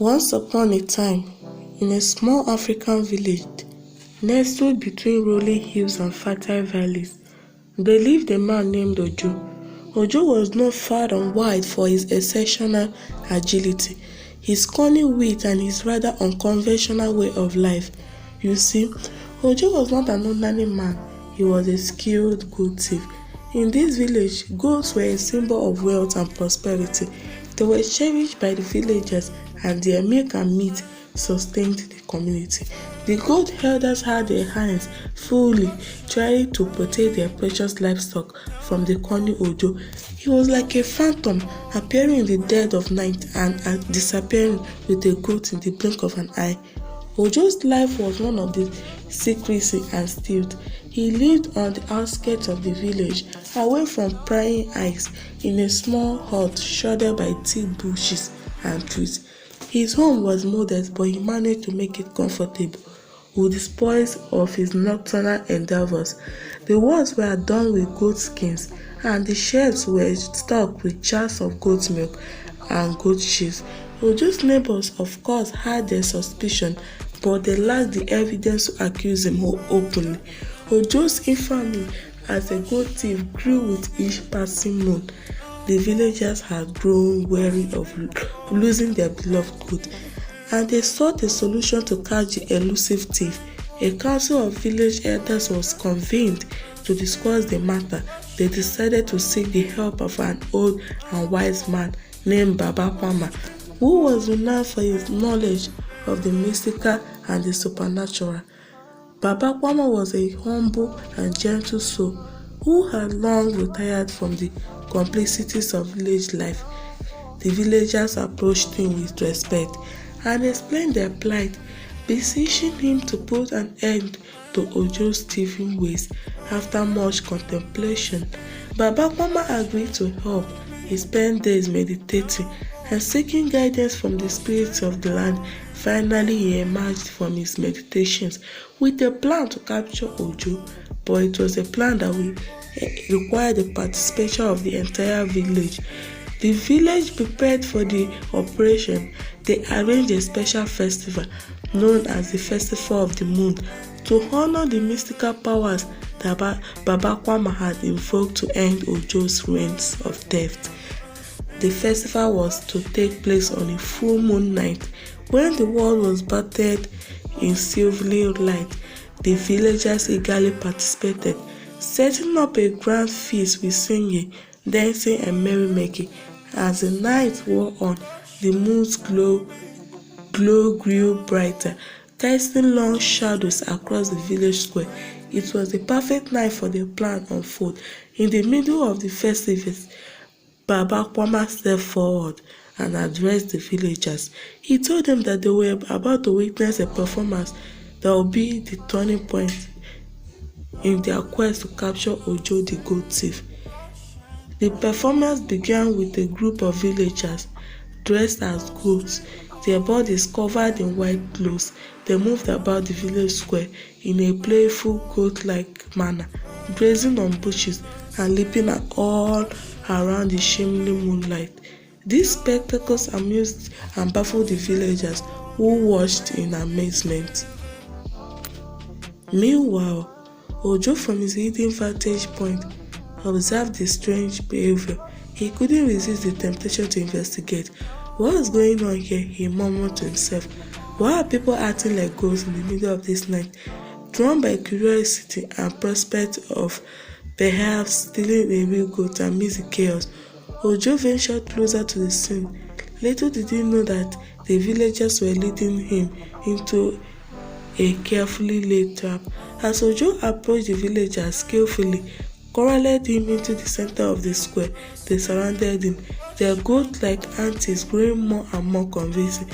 Once upon a time, in a small African village, nestled between rolling hills and fertile valleys, there lived a man named Ojo. Ojo was known far and wide for his exceptional agility, his cunning wit, and his rather unconventional way of life. You see, Ojo was not an ordinary man, he was a skilled goat thief. In this village, goats were a symbol of wealth and prosperity. They were cherished by the villagers, and their milk and meat sustained the community. The goat elders had their hands fully trying to protect their precious livestock from the cunning Ojo. He was like a phantom appearing in the dead of night and disappearing with a goat in the blink of an eye. Ojo's life was one of the secrecy and stealth. He lived on the outskirts of the village, away from prying eyes, in a small hut shrouded by thick bushes and trees. His home was modest, but he managed to make it comfortable with the spoils of his nocturnal endeavors. The walls were adorned with goat skins, and the shelves were stocked with jars of goat milk and goat cheese. Ojo's neighbors, of course, had their suspicion, but they lacked the evidence to accuse him openly. Ojo's infamy as a goat thief grew with each passing moon. The villagers had grown weary of losing their beloved goat, and they sought a solution to catch the elusive thief. A council of village elders was convened to discuss the matter. They decided to seek the help of an old and wise man named Baba Kwama, who was renowned for his knowledge of the mystical and the supernatural. Baba Kwama was a humble and gentle soul who had long retired from the complexities of village life. The villagers approached him with respect and explained their plight, beseeching him to put an end to Ojo's thieving ways. After much contemplation, Baba Kwama agreed to help. He spent days meditating and seeking guidance from the spirits of the land. Finally, he emerged from his meditations with a plan to capture Ojo, but it was a plan that required the participation of the entire village. The village prepared for the operation. They arranged a special festival known as the Festival of the Moon to honor the mystical powers that Baba Kwama had invoked to end Ojo's reigns of theft. The festival was to take place on a full moon night when the world was bathed in silvery light. The villagers eagerly participated, setting up a grand feast with singing, dancing, and merrymaking. As the night wore on, the moon's glow grew brighter, casting long shadows across the village square. It was the perfect night for the plan to unfold. In the middle of the festivities, Baba Kwama stepped forward and addressed the villagers. He told them that they were about to witness a performance that would be the turning point in their quest to capture Ojo the Goat Thief. The performance began with a group of villagers dressed as goats, their bodies covered in white clothes. They moved about the village square in a playful goat-like manner, grazing on bushes and leaping all around the shimmering moonlight. These spectacles amused and baffled the villagers, who watched in amazement. Meanwhile, Ojo, from his hidden vantage point, observed the strange behavior. He couldn't resist the temptation to investigate. What was going on here? He murmured to himself. Why are people acting like ghosts in the middle of this night? Drawn by curiosity and prospect of perhaps stealing a real goat amidst the chaos, Ojo ventured closer to the scene. Little did he know that the villagers were leading him into a carefully laid trap. As Ojo approached the villagers skillfully, corralled him into the center of the square. They surrounded him, their goat-like antics growing more and more convincing,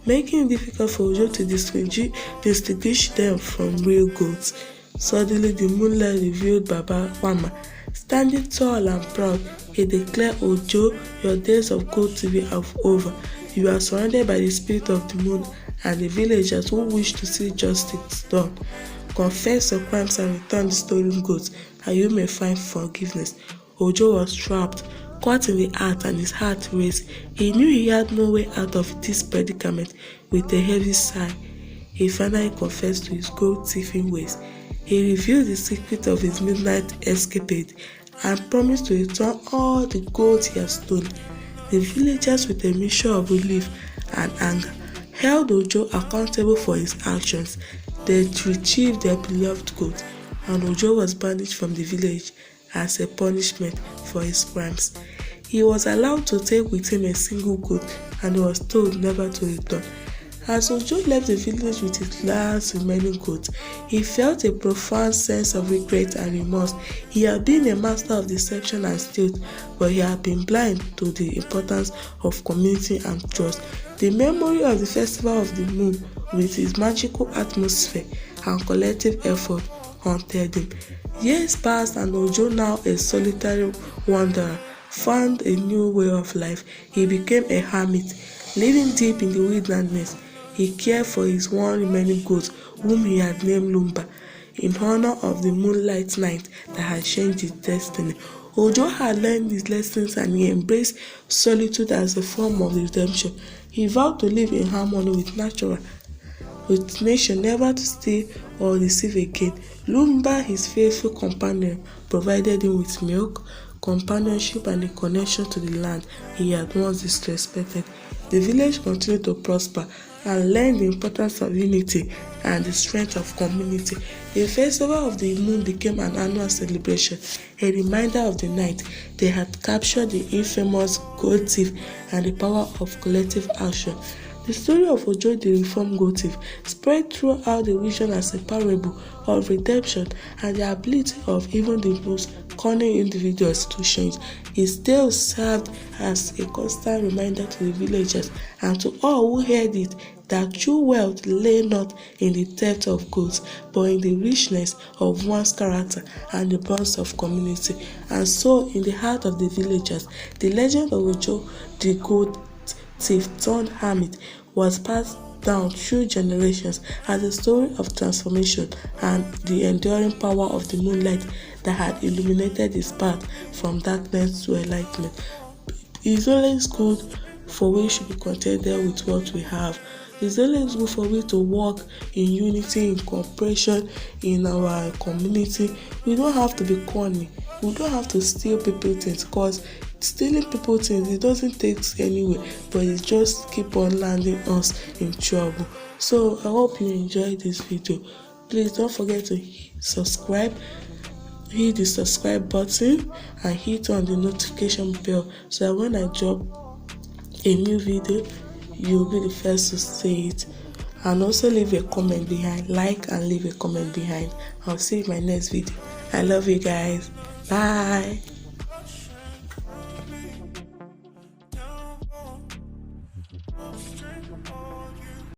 making it difficult for Ojo to distinguish them from real goats. Suddenly, the moonlight revealed Baba Kwama. Standing tall and proud, he declared, Ojo, your days of goat thieving are over. You are surrounded by the spirit of the moon and the villagers who wish to see justice done. Confess your crimes and return the stolen goods, and you may find forgiveness. Ojo was trapped, caught in the act and his heart raced. He knew he had no way out of this predicament. With a heavy sigh, he finally confessed to his gold thieving ways. He revealed the secret of his midnight escapade and promised to return all the gold he had stolen. The villagers, with a mixture of relief and anger, held Ojo accountable for his actions. They retrieved their beloved goat, and Ojo was banished from the village as a punishment for his crimes. He was allowed to take with him a single goat and was told never to return. As Ojo left the village with his last remaining goat, he felt a profound sense of regret and remorse. He had been a master of deception and stealth, but he had been blind to the importance of community and trust. The memory of the Festival of the Moon, with its magical atmosphere and collective effort, haunted him. Years passed and Ojo, now a solitary wanderer, found a new way of life. He became a hermit, living deep in the wilderness. He cared for his one remaining goat, whom he had named Lumba, in honor of the moonlight night that had changed his destiny. Ojo had learned his lessons and he embraced solitude as a form of redemption. He vowed to live in harmony with nature, never to steal or deceive again. Lumba, his faithful companion, provided him with milk, companionship, and a connection to the land he had once disrespected. The village continued to prosper and learned the importance of unity and the strength of community. The Festival of the Moon became an annual celebration, a reminder of the night they had captured the infamous goat thief and the power of collective action. The story of Ojo the Reformed Goat Thief spread throughout the region as a parable of redemption and the ability of even the most cunning individuals to change. His tale served as a constant reminder to the villagers and to all who heard it that true wealth lay not in the theft of goods, but in the richness of one's character and the bonds of community. And so, in the heart of the villagers, the legend of Ojo the Goat Thief turned hermit was passed down through generations as a story of transformation and the enduring power of the moonlight that had illuminated his path from darkness to enlightenment. It's always good for we should be contented with what we have. It's always good for we to work in unity, in cooperation, in our community. We don't have to be corny. We don't have to steal people's things, because stealing people's things, it doesn't take anywhere, but it just keep on landing us in trouble. So I hope you enjoyed this video. Please don't forget to subscribe, hit the subscribe button and hit on the notification bell so that when I drop a new video, you'll be the first to see it. And also leave a comment behind, like and leave a comment behind. I'll see you in my next video. I love you guys. Bye.